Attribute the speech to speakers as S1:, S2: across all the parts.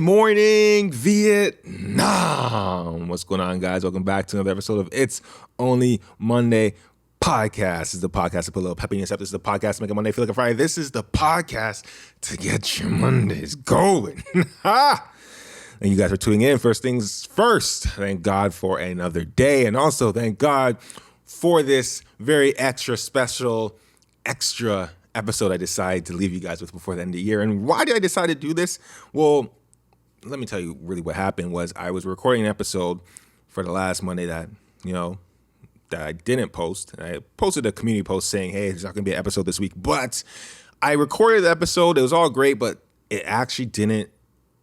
S1: morning, Vietnam. What's going on, guys? Welcome back to another episode of It's Only Monday podcast. This is the podcast to put a little pep in your step. This is the podcast to make a Monday feel like a Friday. This is the podcast to get your Mondays going. And you guys are tuning in. First things first, thank God for another day. And also thank God for this very extra special, extra episode I decided to leave you guys with before the end of the year. And why did I decide to do this? Well, let me tell you really what happened was I was recording an episode for the last Monday that I didn't post. I posted a community post saying, hey, there's not going to be an episode this week. But I recorded the episode. It was all great, but it actually didn't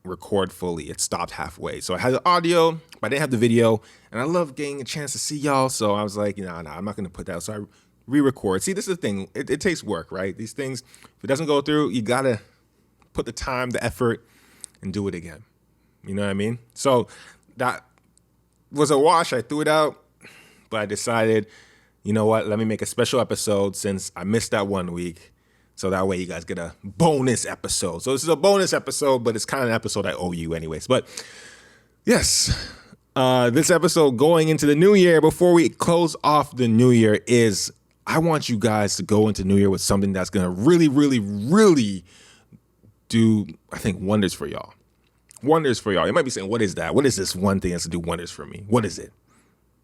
S1: record fully. It stopped halfway. So I had the audio, but I didn't have the video. And I love getting a chance to see y'all. So I was like, I'm not going to put that. So I re-record. See, this is the thing. It takes work, right? These things, if it doesn't go through, you got to put the time, the effort, and do it again. You know what I mean? So that was a wash. I threw it out, but I decided, you know what? Let me make a special episode since I missed that 1 week. So that way you guys get a bonus episode. So this is a bonus episode, but it's kind of an episode I owe you anyways. But yes, this episode going into the new year, before we close off the new year, is I want you guys to go into new year with something that's going to really, really, really do, I think, wonders for y'all. Wonders for y'all. You might be saying, what is that? What is this one thing that's to do wonders for me? What is it?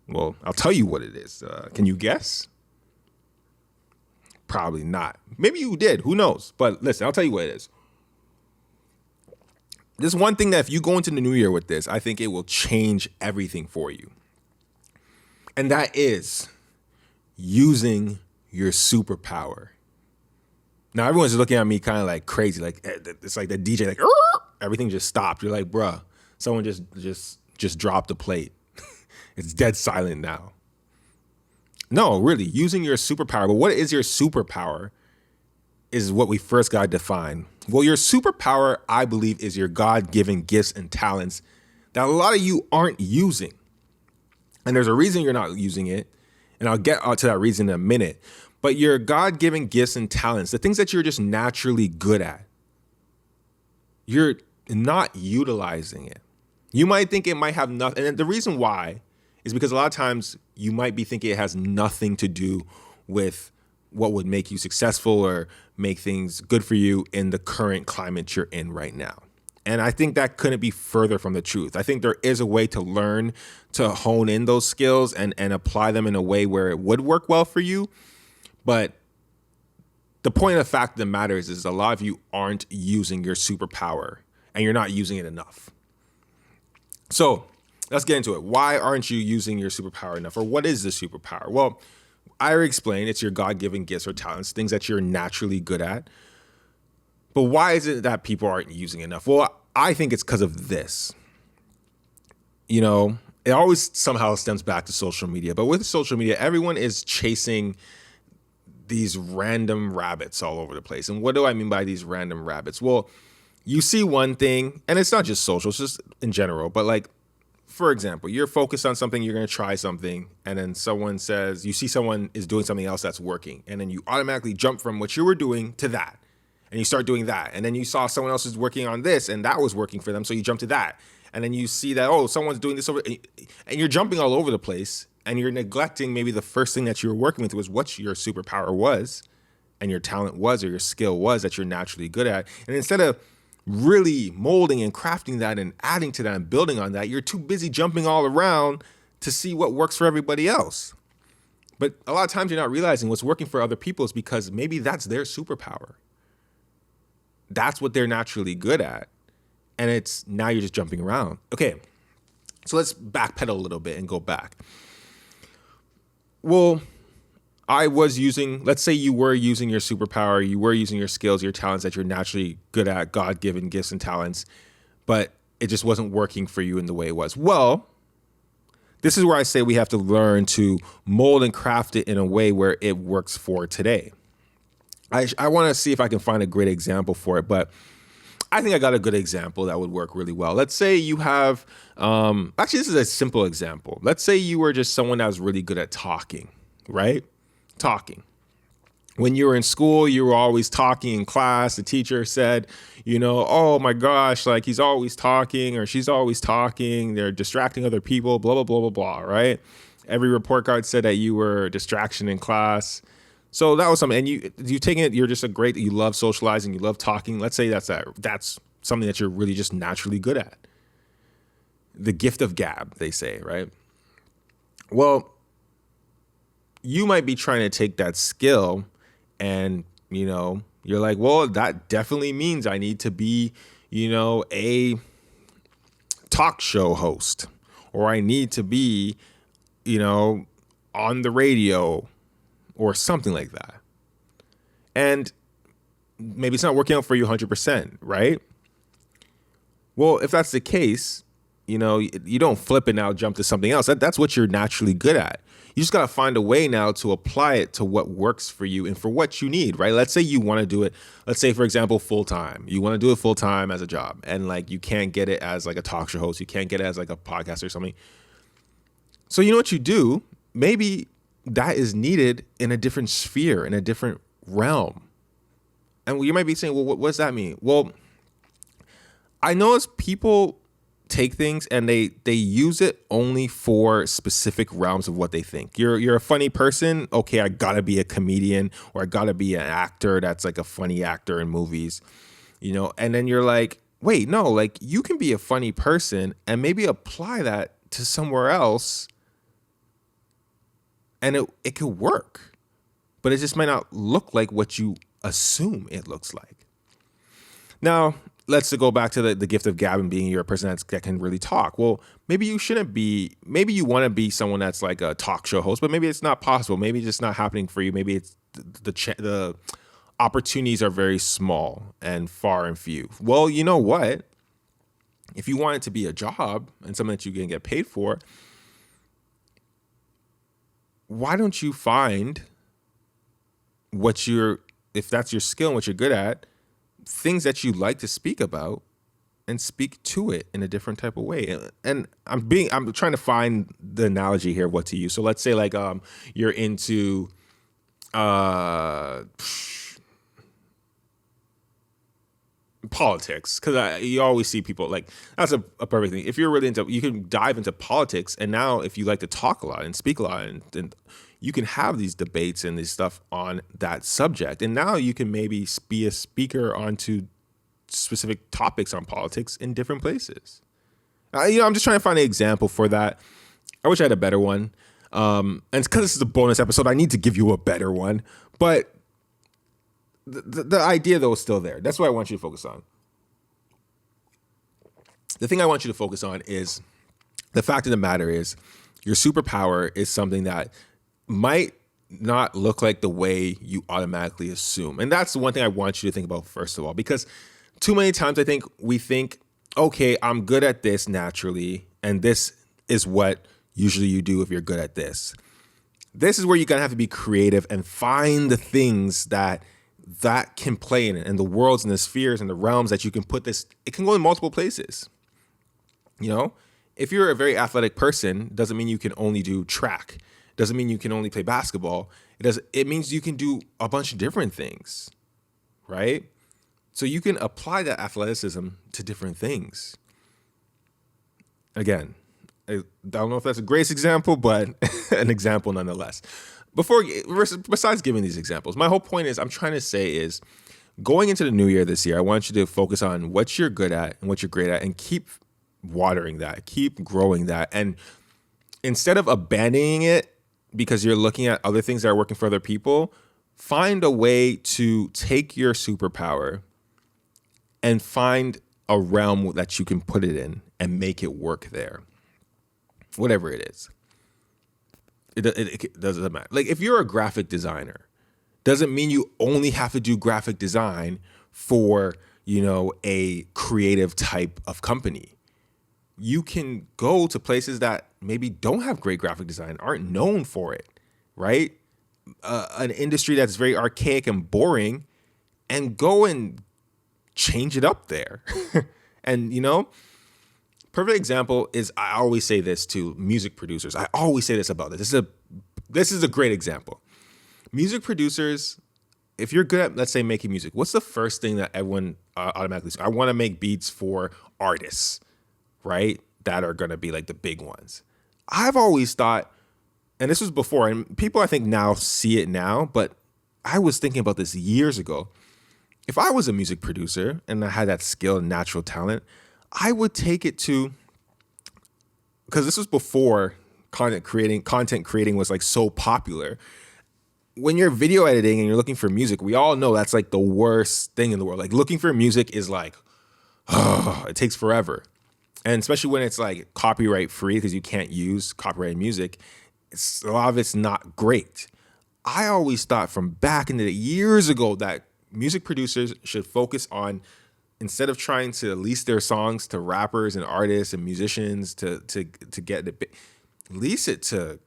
S1: Well, I'll tell you what it is. Can you guess? Probably not. Maybe you did. Who knows? But listen, I'll tell you what it is. This one thing that if you go into the new year with this, I think it will change everything for you. And that is using your superpower. Now, everyone's looking at me kind of like crazy. Like, it's like the DJ, like, everything just stopped. You're like, bruh, someone just dropped the plate. It's dead silent now. No, really, using your superpower. But what is your superpower is what we first got to define. Well, your superpower, I believe, is your God-given gifts and talents that a lot of you aren't using. And there's a reason you're not using it. And I'll get to that reason in a minute. But your God-given gifts and talents, the things that you're just naturally good at, you're not utilizing it. You might think it might have nothing. And the reason why is because a lot of times you might be thinking it has nothing to do with what would make you successful or make things good for you in the current climate you're in right now. And I think that couldn't be further from the truth. I think there is a way to learn to hone in those skills and apply them in a way where it would work well for you. But the point of the fact of the matter is a lot of you aren't using your superpower and you're not using it enough. So let's get into it. Why aren't you using your superpower enough? Or what is the superpower? Well, I already explained it's your God-given gifts or talents, things that you're naturally good at. But why is it that people aren't using enough? Well, I think it's because of this. It always somehow stems back to social media. But with social media, everyone is chasing these random rabbits all over the place. And what do I mean by these random rabbits? Well, you see one thing, and it's not just social, it's just in general. But like, for example, you're focused on something, you're going to try something, and then you see someone is doing something else that's working. And then you automatically jump from what you were doing to that. And you start doing that. And then you saw someone else is working on this, and that was working for them. So you jump to that. And then you see that, someone's doing this over, and you're jumping all over the place. And you're neglecting maybe the first thing that you were working with was what your superpower was and your talent was or your skill was that you're naturally good at. And instead of really molding and crafting that and adding to that and building on that, you're too busy jumping all around to see what works for everybody else. But a lot of times you're not realizing what's working for other people is because maybe that's their superpower. That's what they're naturally good at. And now you're just jumping around. Okay, so let's backpedal a little bit and go back. Well, let's say you were using your superpower, you were using your skills, your talents that you're naturally good at, God-given gifts and talents, but it just wasn't working for you in the way it was. Well, this is where I say we have to learn to mold and craft it in a way where it works for today. I want to see if I can find a great example for it, but I think I got a good example that would work really well. Let's say you have, actually, this is a simple example. Let's say you were just someone that was really good at talking, right? Talking. When you were in school, you were always talking in class. The teacher said, oh my gosh, like he's always talking or she's always talking. They're distracting other people, blah, blah, blah, blah, blah, right? Every report card said that you were a distraction in class. So that was something. And you taking it, you're just you love socializing, you love talking. Let's say that's something that you're really just naturally good at. The gift of gab, they say, right? Well, you might be trying to take that skill and, you're like, well, that definitely means I need to be, a talk show host, or I need to be, on the radio or something like that. And maybe it's not working out for you 100%, right? Well, if that's the case, you don't flip it now, jump to something else. That's what you're naturally good at. You just got to find a way now to apply it to what works for you and for what you need, right? Let's say you want to do it. Let's say, for example, full time. You want to do it full time as a job, and like you can't get it as like a talk show host. You can't get it as like a podcast or something. So you know what you do? Maybe that is needed in a different sphere, in a different realm. And you might be saying, well, what does that mean? Well, I notice people take things and they use it only for specific realms of what they think. You're a funny person. Okay, I gotta be a comedian, or I gotta be an actor that's like a funny actor in movies, and then you're like, wait, no, like you can be a funny person and maybe apply that to somewhere else and it could work, but it just might not look like what you assume it looks like. Now, let's go back to the gift of gab and being you're a person that can really talk. Well, maybe you shouldn't be. Maybe you want to be someone that's like a talk show host, but maybe it's not possible. Maybe it's just not happening for you. Maybe it's the opportunities are very small and far and few. Well, you know what? If you want it to be a job and something that you can get paid for, why don't you find if that's your skill and what you're good at, things that you like to speak about, and speak to it in a different type of way. And I'm trying to find the analogy here of what to use. So let's say like you're into politics, because you always see people like that's a perfect thing. If you're really into, you can dive into politics, and now if you like to talk a lot and speak a lot, and you can have these debates and this stuff on that subject, and now you can maybe be a speaker onto specific topics on politics in different places. I'm just trying to find an example for that. I wish I had a better one, and it's because this is a bonus episode, I need to give you a better one, but the idea, though, is still there. That's what I want you to focus on. The thing I want you to focus on is the fact of the matter is your superpower is something that might not look like the way you automatically assume. And that's the one thing I want you to think about, first of all, because too many times I think we think, okay, I'm good at this naturally, and this is what usually you do if you're good at this. This is where you're going to have to be creative and find the things that can play in it, and the worlds and the spheres and the realms that you can put this. It can go in multiple places. If you're a very athletic person, doesn't mean you can only do track. Doesn't mean you can only play basketball. It means you can do a bunch of different things, right? So you can apply that athleticism to different things. Again, I don't know if that's a great example, but an example nonetheless. Besides giving these examples, my whole point is I'm trying to say is going into the new year this year, I want you to focus on what you're good at and what you're great at, and keep watering that, keep growing that. And instead of abandoning it because you're looking at other things that are working for other people, find a way to take your superpower and find a realm that you can put it in and make it work there. Whatever it is. It doesn't matter. Like if you're a graphic designer, doesn't mean you only have to do graphic design for, a creative type of company. You can go to places that maybe don't have great graphic design, aren't known for it, right? An industry that's very archaic and boring, and go and change it up there. And, perfect example is, I always say this to music producers. I always say this about it. This is a great example. Music producers, if you're good at, let's say, making music, what's the first thing that everyone automatically says? I want to make beats for artists, right? That are going to be like the big ones. I've always thought, and this was before, and people I think now see it now, but I was thinking about this years ago. If I was a music producer and I had that skill and natural talent, I would take it to, because this was before content creating was like so popular. When you're video editing and you're looking for music, we all know that's like the worst thing in the world. Like looking for music is like, oh, it takes forever. And especially when it's like copyright free, because you can't use copyrighted music, a lot of it's not great. I always thought from back in the years ago that music producers should focus on, instead of trying to lease their songs to rappers and artists and musicians to get it, lease it to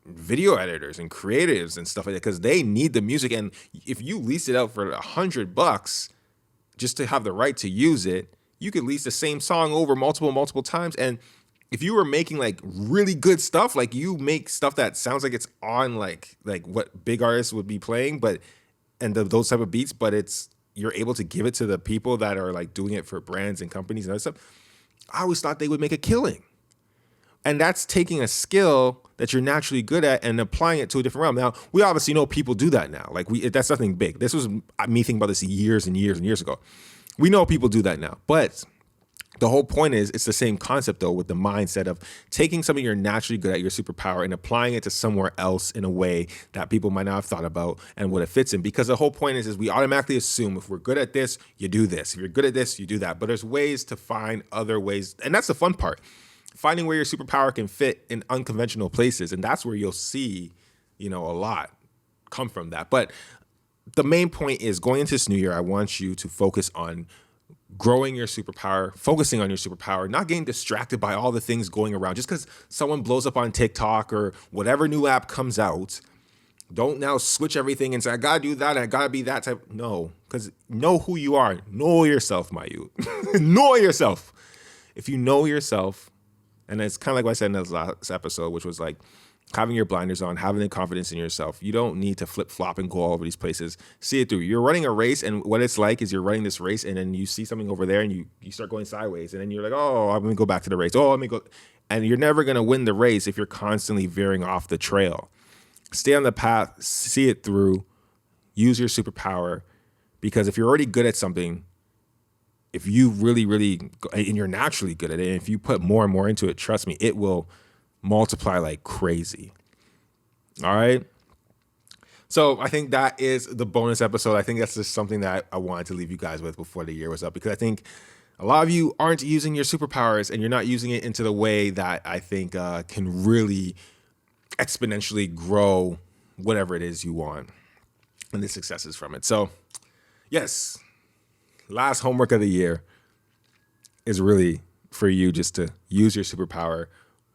S1: video editors and creatives and stuff like that, because they need the music. And if you lease it out for $100 just to have the right to use it, you could lease the same song over multiple times. And if you were making like really good stuff, like you make stuff that sounds like it's on like what big artists would be playing, but those type of beats, but you're able to give it to the people that are like doing it for brands and companies and other stuff. I always thought they would make a killing. And that's taking a skill that you're naturally good at and applying it to a different realm. Now, we obviously know people do that now. Like that's nothing big. This was me thinking about this years and years and years ago. We know people do that now. But the whole point is, it's the same concept though, with the mindset of taking something you're naturally good at, your superpower, and applying it to somewhere else in a way that people might not have thought about and what it fits in. Because the whole point is we automatically assume if we're good at this, you do this. If you're good at this, you do that. But there's ways to find other ways. And that's the fun part. Finding where your superpower can fit in unconventional places. And that's where you'll see, a lot come from that. But the main point is, going into this new year, I want you to focus on growing your superpower, focusing on your superpower, not getting distracted by all the things going around. Just because someone blows up on TikTok or whatever new app comes out, don't now switch everything and say, I gotta do that, I gotta be that type. No, because know who you are. Know yourself, my youth. Know yourself. If you know yourself, and it's kind of like what I said in the last episode, which was like having your blinders on, having the confidence in yourself. You don't need to flip flop and go all over these places. See it through. You're running a race, and what it's like is you're running this race, and then you see something over there, and you start going sideways, and then you're like, oh, I'm gonna go back to the race. Oh, let me go. And you're never gonna win the race if you're constantly veering off the trail. Stay on the path, see it through, use your superpower, because if you're already good at something, if you really, and you're naturally good at it, and if you put more and more into it, trust me, it will multiply like crazy. All right. So I think that is the bonus episode. I think that's just something that I wanted to leave you guys with before the year was up, because I think a lot of you aren't using your superpowers, and you're not using it into the way that I think can really exponentially grow whatever it is you want and the successes from it. So yes, last homework of the year is really for you just to use your superpower.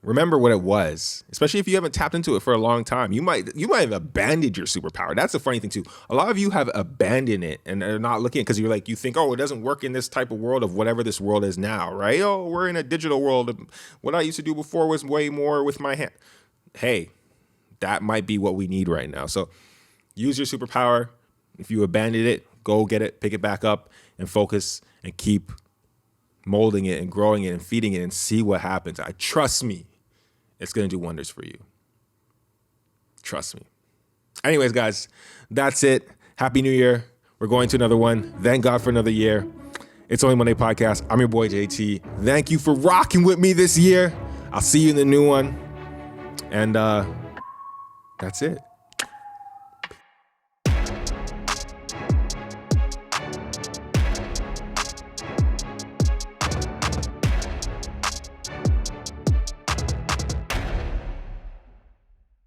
S1: Remember what it was, especially if you haven't tapped into it for a long time. You might have abandoned your superpower. That's the funny thing too. A lot of you have abandoned it and are not looking, because you think, oh, it doesn't work in this type of world of whatever this world is now, right? Oh, we're in a digital world. What I used to do before was way more with my hand. Hey, that might be what we need right now. So use your superpower. If you abandoned it, go get it, pick it back up, and focus and keep molding it and growing it and feeding it and see what happens. Trust me, it's going to do wonders for you. Trust me. Anyways, guys, that's it. Happy New Year. We're going to another one. Thank God for another year. It's Only Monday Podcast. I'm your boy, JT. Thank you for rocking with me this year. I'll see you in the new one. And that's it.